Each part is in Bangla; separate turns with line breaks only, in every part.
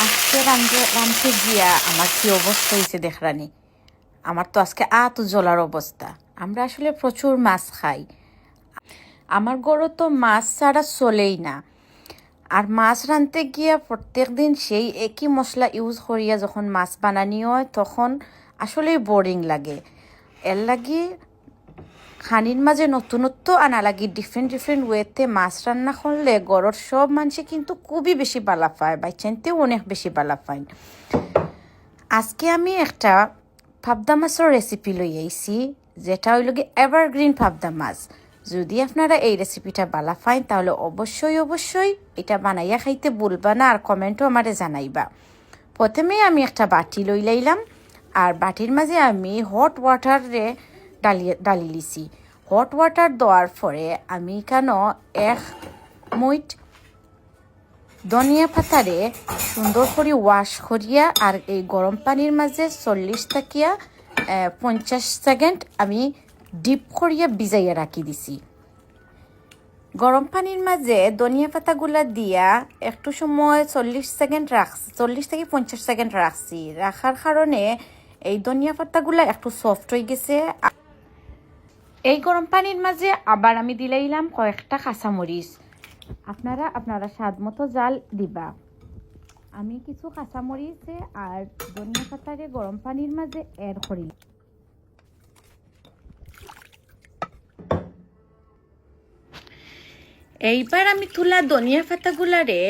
আজকে রাঁধতে গিয়া আমার কি অবস্থা হয়েছে দেখরানি। আমার তো আজকে জ্বলার অবস্থা। আমরা আসলে প্রচুর মাছ খাই। আমার গরু তো মাছ ছাড়া চলেই না। আর মাছ রাঁধতে গিয়া প্রত্যেক দিন সেই একই মশলা ইউজ করিয়া যখন মাছ বানানি হয় তখন আসলেই বোরিং লাগে। এর লাগি খানির মাঝে নতুনত্ব আনা লাগি ডিফারেন্ট ওয়েতে মাছ রান্না করলে গরুর সব মানুষে কিন্তু খুবই বেশি বালা পায়, বাইচানতেও অনেক বেশি বালা পায়। আজকে আমি একটা পাবদা মাছের রেসিপি লই আইছি, যেটা হইল গিয়ে এভারগ্রিন পাবদা মাছ। যদি আপনারা এই রেসিপিটা বালা পাইন তাহলে অবশ্যই এটা বানাইয়া খাইতে ভুলবা না, আর কমেন্টও আমারে জানাইবা। প্রথমে আমি একটা বাটি লই লাইলাম, আর বাটির মাঝে আমি হট ওয়াটারে ডালি লিছি। হট ওয়াটার দেওয়ার পরে আমি কেন এক মুঠ ধনিয়া পাতারে সুন্দর করে ওয়াশ করিয়া আর এই গরম পানির মাঝে 40 থেকে 50 সেকেন্ড আমি ডিপ করিয়া ভিজাইয়া রাখি দিছি। গরম পানির মাঝে ধনিয়া পাতাগুলা দিয়া একটু সময় 40 সেকেন্ড রাখছি, 40 থেকে 50 সেকেন্ড রাখছি। রাখার কারণে এই ধনিয়া পাতাগুলা একটু সফট হয়ে গেছে। এই গরম পানির মাঝে আবার আমি দিলাইলাম কয়েকটা কাঁচামরিচ। আপনারা স্বাদ মতো জাল দিবা। আমি কিছু কাঁচামরিচে আর ধনিয়া পাতারে গরম পানির মাঝে এড করি। এইবার আমি তুলা ধনিয়া পাতাগুলারে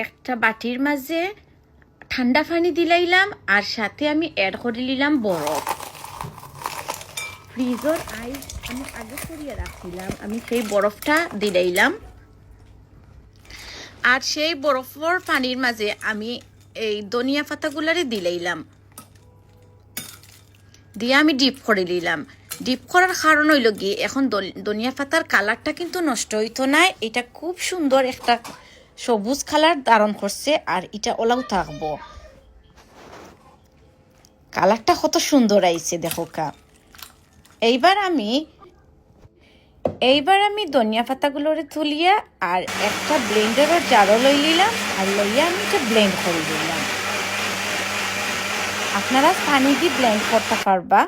একটা বাটির মাঝে ঠান্ডা পানি দিলাইলাম, আর সাথে আমি এড করে নিলাম বরফ। ফ্রিজের আইস আমি আগে সরিয়ে রাখছিলাম, আমি সেই বরফটা দিলাইলাম। আর সেই বরফের পানির মাঝে আমি এই ধনিয়া পাতাগুলারে দিলাইলাম, দিয়ে আমি ডিপ করে দিলাম। ডিপ করার কারণ হইল কি, এখন ধনিয়া পাতার কালারটা কিন্তু নষ্ট হইতো না। এটা খুব সুন্দর একটা সবুজ কালার ধারণ করছে, আর এটা ওলাও থাকবো। কালারটা কত সুন্দর আইছে দেখো কা। এইবার আমি ধনিয়া পাতাগুলোরে তুলিয়া আর একটা ব্লেন্ডারের জারও লই নিলাম, আর লইয়া আমি এটা ব্লেন্ড করে দিলাম। আপনারা পানি দিয়ে ব্লেন্ড করতে পারবা,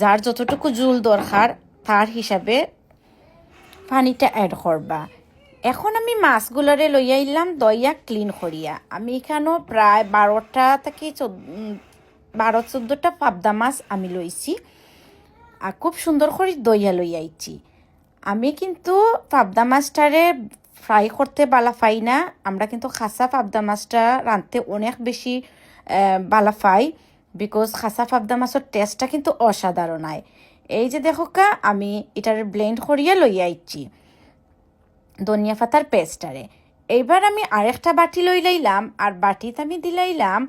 যার যতটুকু জুল দরকার তার হিসাবে পানিটা অ্যাড করবা। এখন আমি মাছগুলোরে লইয়া ইলাম দইয়া ক্লিন করিয়া। আমি এখানেও প্রায় 12টা থেকে 12-14টা পাবদা মাছ আমি লইছি, আর খুব সুন্দর করে দইয়া লইয়া আইছি। আমি কিন্তু পাবদা মাছটারে ফ্রাই করতে বালা পাই না। আমরা কিন্তু খাসা পাবদা মাছটা রাঁধতে অনেক বেশি বালা পাই, বিকজ খাসা পাবদা মাছের টেস্টটা কিন্তু অসাধারণ হয়। এই যে দেখো কা, আমি এটার ব্লেন্ড করিয়া লইয়া আইছি ধনিয়া পাতার পেস্টারে। এইবার আমি আরেকটা বাটি লই লাইলাম, আর বাটিতে আমি দিলাইলাম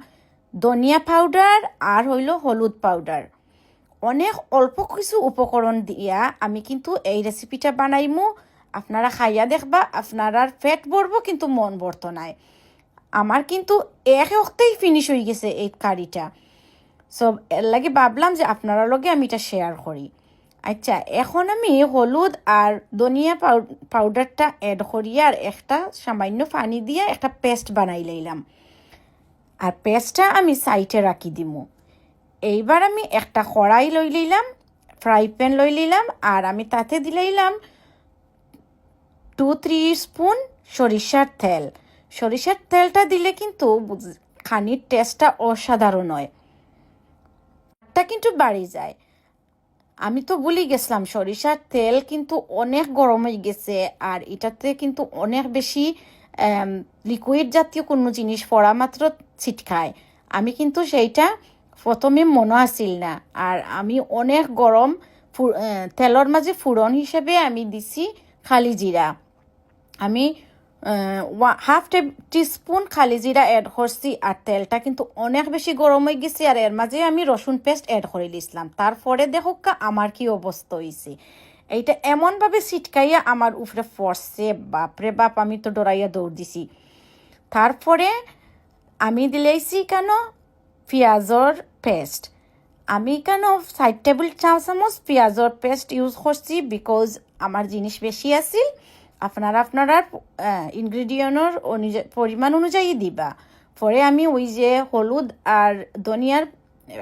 ধনিয়া পাউডার আর হইল হলুদ পাউডার। অনেক অল্প কিছু উপকরণ দিয়া আমি কিন্তু এই রেসিপিটা বানাইমু। আপনারা খাইয়া দেখবা, আপনারার পেট ভরবো কিন্তু মন ভরতো নাই। আমার কিন্তু এক ওক্তেই ফিনিশ হয়ে গেছে এই কারিটা। সব এর লাগে ভাবলাম যে আপনারা লগে আমি এটা শেয়ার করি। আচ্ছা, এখন আমি হলুদ আর ধনিয়া পাউডারটা অ্যাড করিয়া আর একটা সামান্য পানি দিয়ে একটা পেস্ট বানাই লইলাম, আর পেস্টটা আমি সাইডে রাখি দিমু। এইবার আমি একটা কড়াই লই লইলাম, ফ্রাই প্যান লই লইলাম, আর আমি তাতে দিলাইলাম 2-3 স্পুন সরিষার তেল। সরিষার তেলটা দিলে কিন্তু খানির টেস্টটা অসাধারণ হয়, তা কিন্তু বাড়ি যায়। আমি তো ভুলে গেছিলাম সরিষার তেল কিন্তু অনেক গরম হয়ে গেছে, আর এটাতে কিন্তু অনেক বেশি লিকুইড জাতীয় কোনো জিনিস পড়া মাত্র ছিটকায়। আমি কিন্তু সেইটা প্রথমে মনে আসিল না, আর আমি অনেক গরম তেলের মাঝে ফুরন হিসেবে আমি দিছি খালি জিরা। আমি 1/2 টিস্পুন খালি জিরা অ্যাড করছি, আর তেলটা কিন্তু অনেক বেশি গরম হয়ে গেছে, আর এর মাঝে আমি রসুন পেস্ট অ্যাড করে দিয়েছিলাম। তারপরে দেখো আমার কি অবস্থা হয়েছে। এইটা এমনভাবে ছিটকাইয়া আমার উপরে পড়ছে, বাপরে বাপ, আমি তো ডরাইয়া দৌড় দিছি। তারপরে আমি দিলেছি কেন পেঁয়াজর পেস্ট। আমি কেন 5 টেবিল চামচ পেঁয়াজর পেস্ট ইউজ করছি, বিকজ আমার জিনিস বেশি আছিল। আপনারা ইনগ্রিডিয়েন্টর পরিমাণ অনুযায়ী দিবা। পরে আমি ওই যে হলুদ আর ধনিয়ার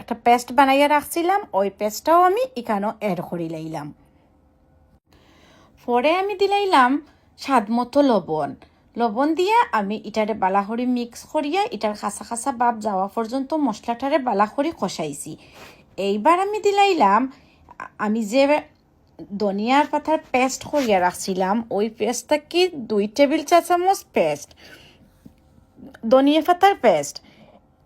একটা পেস্ট বানাইয়া রাখছিলাম, ওই পেস্টটাও আমি এখানেও অ্যাড করে লাইলাম। পরে আমি দিলাইলাম স্বাদ মতো লবণ দিয়া আমি এটারে বালাহরি মিক্স করিয়া এটার খাসা খাসা ভাব যাওয়া পর্যন্ত মশলাটারে বালাহরি কষাইছি। এইবার আমি দিলাইলাম আমি যে ধনিয়ার পাতার পেস্ট করিয়া রাখছিলাম, ওই পেস্টটা কি 2 টেবিল চা চামচ পেস্ট, ধনিয়া পাতার পেস্ট।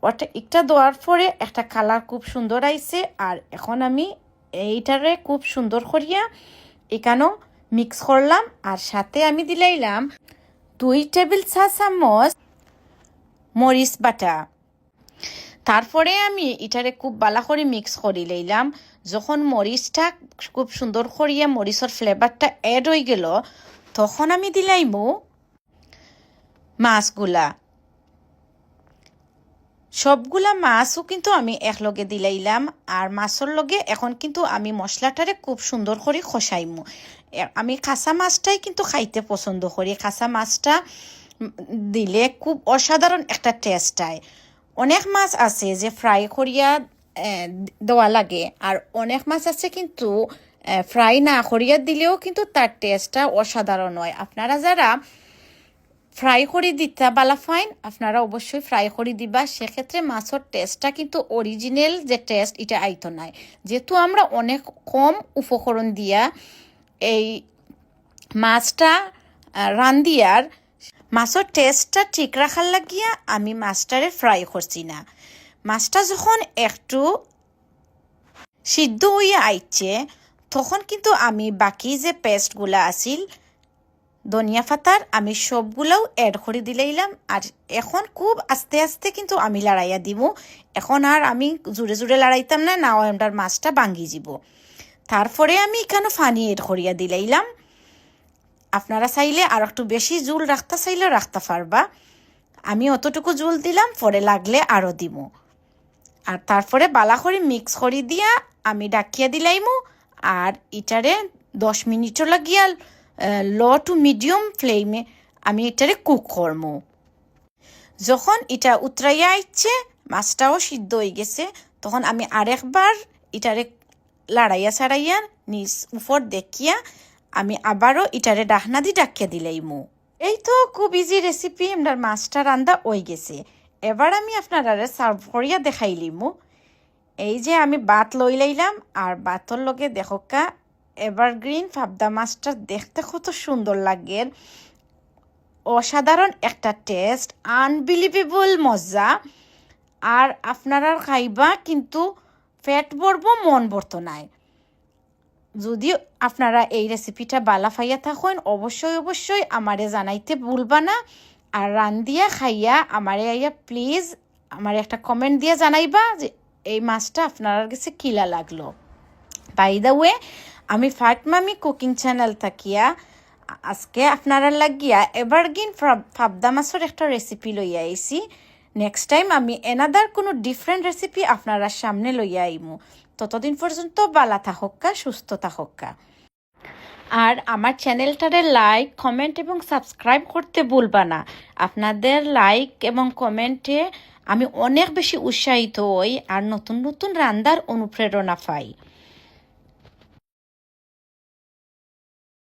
ওটা একটা দেওয়ার পরে একটা কালার খুব সুন্দর আইছে। আর এখন আমি এইটারে খুব সুন্দর করিয়া এখানেও মিক্স করলাম। আর সাথে আমি দিলাইলাম 2 টেবিল চা চামচ মরিচ বাটা। তারপরে আমি এটারে খুব বালা করে মিক্স করে লইলাম। যখন মরিচটা খুব সুন্দর করিয়া মরিচের ফ্লেভারটা অ্যাড হয়ে গেল, তখন আমি দিলাইমু মাছগুলা। সবগুলা মাছও কিন্তু আমি একলগে দিলাইলাম। আর মাছের লগে এখন কিন্তু আমি মশলাটারে খুব সুন্দর করে কষাইমু। আমি কাঁচা মাছটাই কিন্তু খাইতে পছন্দ করি। কাঁচা মাছটা দিলে খুব অসাধারণ একটা টেস্ট হয়। অনেক মাছ আছে যে ফ্রাই করিয়া দেওয়া লাগে, আর অনেক মাছ আছে কিন্তু ফ্রাই না করিয়া দিলেও কিন্তু তার টেস্টটা অসাধারণ হয়। আপনারা যারা ফ্রাই করে দিতে বালা ফাইন, আপনারা অবশ্যই ফ্রাই করে দিবা। সেক্ষেত্রে মাছের টেস্টটা কিন্তু অরিজিনাল যে টেস্ট এটা আইতো নাই, যেহেতু আমরা অনেক কম উপকরণ দিয়া এই মাছটা রান্দিয়ার। মাছের টেস্টটা ঠিক রাখার লাগিয়া আমি মাছটারে ফ্রাই করছি না। মাছটা যখন একটু সিদ্ধ হইয়া আইছে, তখন কিন্তু আমি বাকি যে পেস্টগুলা আছিল ধনিয়া পাতার, আমি সবগুলোও অ্যাড করে দিলাইলাম। আর এখন খুব আস্তে আস্তে কিন্তু আমি লড়াইয়া দিব। এখন আর আমি জোরে জোরে লড়াইতাম না, না ওটার মাছটা ভাঙ্গি যাব। তারপরে আমি এখানে পানি এড করিয়া দিলাইলাম। আপনারা চাইলে আর একটু বেশি জুল রাখতে চাইলেও রাখতে পারবা। আমি অতটুকু জুল দিলাম, পরে লাগলে আরও দিব। আর তারপরে বালা করে মিক্স করে দিয়া আমি ডাকিয়া দিলাইমু। আর এটারে 10 মিনিটও লাগিয়া লো টু মিডিয়াম ফ্লেমে আমি এটারে কুক করবো। যখন এটা উতরাইয়া আইছে, মাছটাও সিদ্ধ হয়ে গেছে, তখন আমি আরেকবার এটারে লাড়াইয়া ছাড়াইয়া নিচ উপর দেখিয়া আমি আবারও এটারে ডাকনা দিয়ে ডাকিয়া দিলাইমু। এই তো খুব ইজি রেসিপি, আমার মাছটা রান্দা হয়ে গেছে। এবার আমি আপনারা সার্ভ করিয়া দেখাইলিমু। এই যে আমি ভাত লই লাইলাম, আর ভাতর লগে দেখোকা এভারগ্রিন পাবদা মাছটা দেখতে কত সুন্দর লাগে। অসাধারণ একটা টেস্ট, আনবিলিভেবল মজা। আর আপনারা খাইবা কিন্তু পেট ভরবো, মন ভরতো নাই। যদি আপনারা এই রেসিপিটা বালা ফাইয়া থাকেন, অবশ্যই আমারে জানাইতে ভুলবা না। আর রান্দিয়া খাইয়া আমারে আইয়া প্লিজ আমার একটা কমেন্ট দিয়ে জানাইবা যে এই মাছটা আপনার কাছে কিলা লাগলো। বাই দ্য ওয়ে, আমি ফাতমামি কুকিং চ্যানেল থাকিয়া আজকে আপনারা লাগিয়া এভারগ্রিন পাবদা মাছের একটা রেসিপি লইয়া আইছি। নেক্সট টাইম আমি এনাদার কোনো ডিফারেন্ট রেসিপি আপনারা সামনে লইয়া আইমু। ততদিন পর্যন্ত বালা থাকুকা, সুস্থ থাকুকা। আর আমার চ্যানেলটারে লাইক, কমেন্ট এবং সাবস্ক্রাইব করতে ভুলবা না। আপনাদের লাইক এবং কমেন্টে আমি অনেক বেশি উৎসাহিত হই আর নতুন নতুন রান্নার অনুপ্রেরণা পাই।